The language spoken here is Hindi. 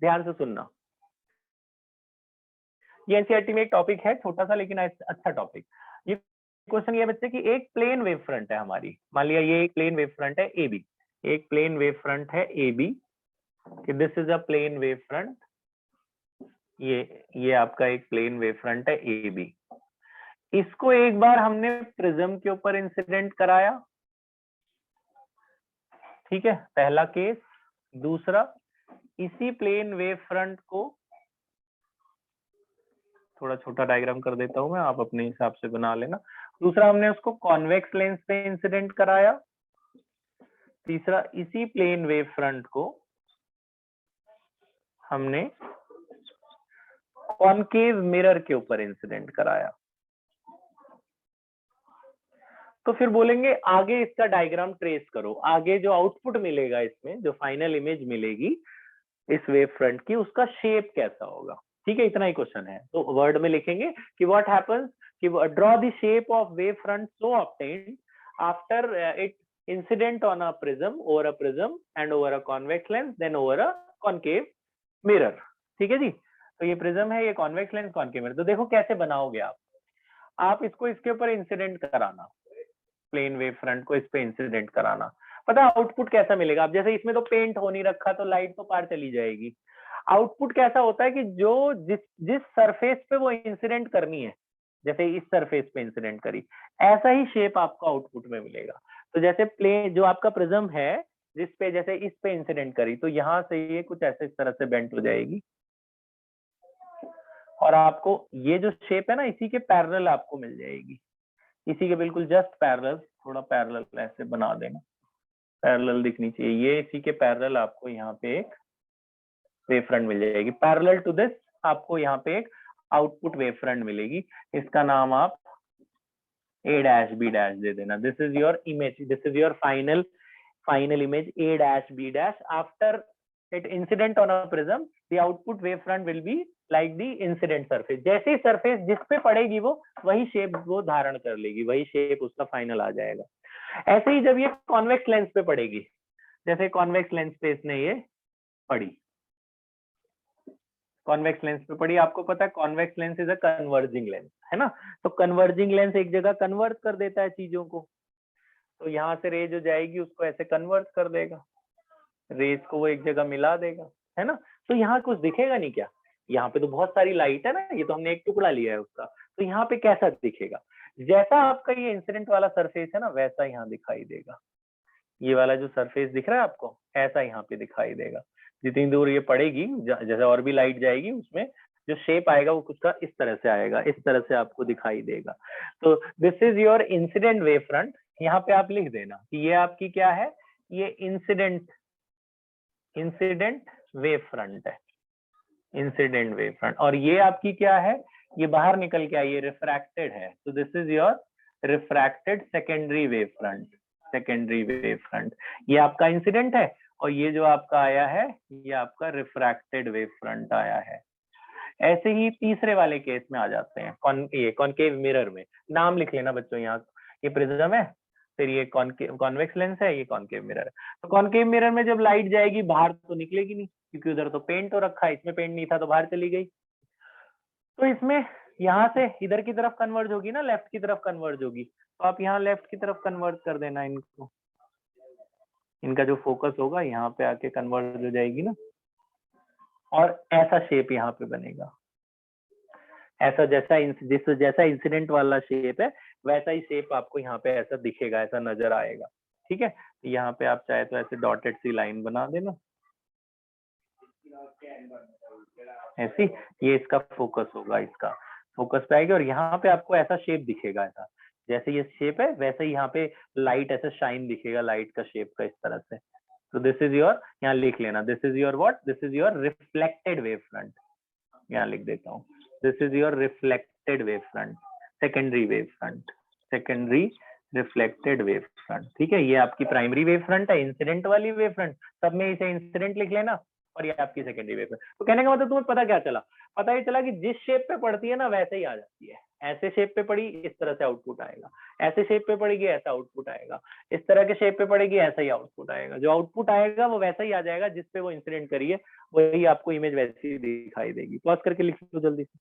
ध्यान से सुनना, ये एनसीईआरटी में एक टॉपिक है छोटा सा लेकिन अच्छा टॉपिक। ये क्वेश्चन ये बच्चे कि एक प्लेन वेव फ्रंट है हमारी, मान लिया ये एक प्लेन वेव फ्रंट है ए बी, एक प्लेन वेव फ्रंट है ए बी, कि this is a plane wave front, ये आपका एक प्लेन वेव फ्रंट है ए बी। इसको एक बार हमने प्रिज्म के ऊपर इंसिडेंट कराया, ठीक है, पहला केस। दूसरा, इसी प्लेन वेव फ्रंट को, थोड़ा छोटा डायग्राम कर देता हूं मैं, आप अपने हिसाब से बना लेना। दूसरा, हमने उसको कॉन्वेक्स लेंस पे इंसिडेंट कराया। तीसरा, इसी प्लेन वेव फ्रंट को हमने कॉनकेव मिरर के ऊपर इंसिडेंट कराया। तो फिर बोलेंगे आगे इसका डायग्राम ट्रेस करो, आगे जो आउटपुट मिलेगा इसमें, जो फाइनल इमेज मिलेगी इस वेव फ्रंट की, उसका शेप कैसा होगा। ठीक है, इतना ही क्वेश्चन है। तो वर्ड में लिखेंगे कि व्हाट हैपेंस कि draw the shape of wave front so obtained after it incident on a prism, over a prism and over a convex lens, then over a concave mirror. ठीक है जी, तो ये प्रिज्म है, ये कॉन्वेक्स लेंस, कॉनकेव मिरर। तो देखो कैसे बनाओगे आप इसको इसके ऊपर इंसिडेंट कराना, प्लेन वेव फ्रंट को इस पे इंसिडेंट कराना। पता है आउटपुट कैसा मिलेगा। अब जैसे इसमें तो पेंट हो नहीं रखा तो लाइट तो पार चली जाएगी। आउटपुट कैसा होता है कि जो जिस सरफेस पे वो इंसिडेंट करनी है, जैसे इस सरफेस पे इंसिडेंट करी, ऐसा ही शेप आपको आउटपुट में मिलेगा। तो जैसे प्लेन जो आपका प्रिज्म है, जिस पे जैसे इस पे इंसिडेंट करी, तो यहां से ये कुछ ऐसे इस तरह से बेंट हो जाएगी, और आपको ये जो शेप है ना, इसी के पैरेलल आपको मिल जाएगी, इसी के बिल्कुल जस्ट पैरेलल, थोड़ा पैरेलल ऐसे बना देना, पैरेलल दिखनी चाहिए, ये इसी के पैरेलल आपको यहाँ पे एक वेव फ्रंट मिल जाएगी। पैरेलल टू दिस आपको यहाँ पे एक आउटपुट वेव फ्रंट मिलेगी, इसका नाम आप ए डैश बी डैश दे देना। This is your image, this is your final image A dash B dash. After it incident on a prism, the output wave front will be like the incident surface. जैसे सरफेस जिस पे पड़ेगी वो वही शेप वो धारण कर लेगी, वही शेप उसका फाइनल आ जाएगा। ऐसे ही जब ये कॉन्वेक्स लेंस पे पड़ेगी, जैसे कॉन्वेक्स लेंस पे इसने ये पड़ी, कॉन्वेक्स लेंस पे पड़ी, आपको पता है convex lens is a converging lens, है ना। तो कन्वर्जिंग लेंस एक जगह कन्वर्ट कर देता है चीजों को, तो यहाँ से रे जो जाएगी उसको ऐसे कन्वर्ट कर देगा, रेस को वो एक जगह मिला देगा, है ना। तो यहाँ कुछ दिखेगा नहीं क्या, यहाँ पे तो बहुत सारी लाइट है ना, ये तो हमने एक टुकड़ा लिया है उसका, तो यहाँ पे कैसा दिखेगा, जैसा आपका ये इंसिडेंट वाला सरफेस है ना, वैसा यहाँ दिखाई देगा। ये वाला जो सरफेस दिख रहा है आपको, ऐसा यहाँ पे दिखाई देगा। जितनी दूर ये पड़ेगी, जैसे और भी लाइट जाएगी, उसमें जो शेप आएगा वो कुछ का इस तरह से आएगा, इस तरह से आपको दिखाई देगा। तो this is your incident wave front. यहाँ पे आप लिख देना कि ये आपकी क्या है, ये इंसिडेंट वेव फ्रंट है, इंसिडेंट वेव फ्रंट। और ये आपकी क्या है, ये बाहर निकल के आई, ये रिफ्रैक्टेड है, तो this is your refracted secondary wave front, secondary wave front. ये आपका इंसिडेंट है, और ये जो आपका आया है ये आपका रिफ्रैक्टेड वेव फ्रंट आया है। ऐसे ही तीसरे वाले केस में आ जाते हैं, ये कॉनकेव मिरर में। नाम लिख लेना बच्चों, यहाँ ये प्रिज्म है, फिर ये कॉन्वेक्स लेंस है, ये कॉनकेव मिरर है। तो कॉनकेव मिरर में जब लाइट जाएगी बाहर तो निकलेगी नहीं, क्योंकि उधर तो पेंट हो रखा है, इसमें पेंट नहीं था तो बाहर चली गई। तो इसमें यहाँ से इधर की तरफ कन्वर्ज होगी ना, लेफ्ट की तरफ कन्वर्ज होगी, तो आप यहाँ लेफ्ट की तरफ कन्वर्ज कर देना इनको, इनका जो फोकस होगा यहाँ पे आके कन्वर्ज हो जाएगी ना, और ऐसा शेप यहाँ पे बनेगा, ऐसा जैसा इंसिडेंट वाला शेप है वैसा ही शेप आपको यहाँ पे ऐसा दिखेगा, ऐसा नजर आएगा। ठीक है, यहाँ पे आप चाहे तो ऐसे डॉटेड सी लाइन बना देना ऐसी, ये इसका फोकस होगा, इसका फोकस पे आएगा, और यहाँ पे आपको ऐसा शेप दिखेगा, ऐसा जैसे ये शेप है वैसे ही यहाँ पे लाइट ऐसे शाइन दिखेगा, लाइट का शेप का इस तरह से। तो दिस इज योर, यहाँ लिख लेना, this is your what, this is your reflected wave front, यहाँ लिख देता हूँ, this is your reflected wave front, secondary wave front, secondary reflected wave front. ठीक है, ये आपकी प्राइमरी वेव फ्रंट है, इंसिडेंट वाली वेव फ्रंट, सब में इसे इंसिडेंट लिख लेना, और ये आपकी सेकेंडरी वेव फ्रंट। तो कहने का मतलब तुम्हें पता क्या चला, पता ये चला कि जिस शेप पे पड़ती है ना वैसे ही आ जाती है। ऐसे शेप पे पड़ी इस तरह से आउटपुट आएगा, ऐसे शेप पे पड़ेगी ऐसा आउटपुट आएगा, इस तरह के शेप पे पड़ेगी ऐसा ही आउटपुट आएगा। जो आउटपुट आएगा वो वैसा ही आ जाएगा जिसपे वो इंसिडेंट करिए, वही आपको इमेज वैसी दिखाई देगी। पॉज करके लिख लो जल्दी से।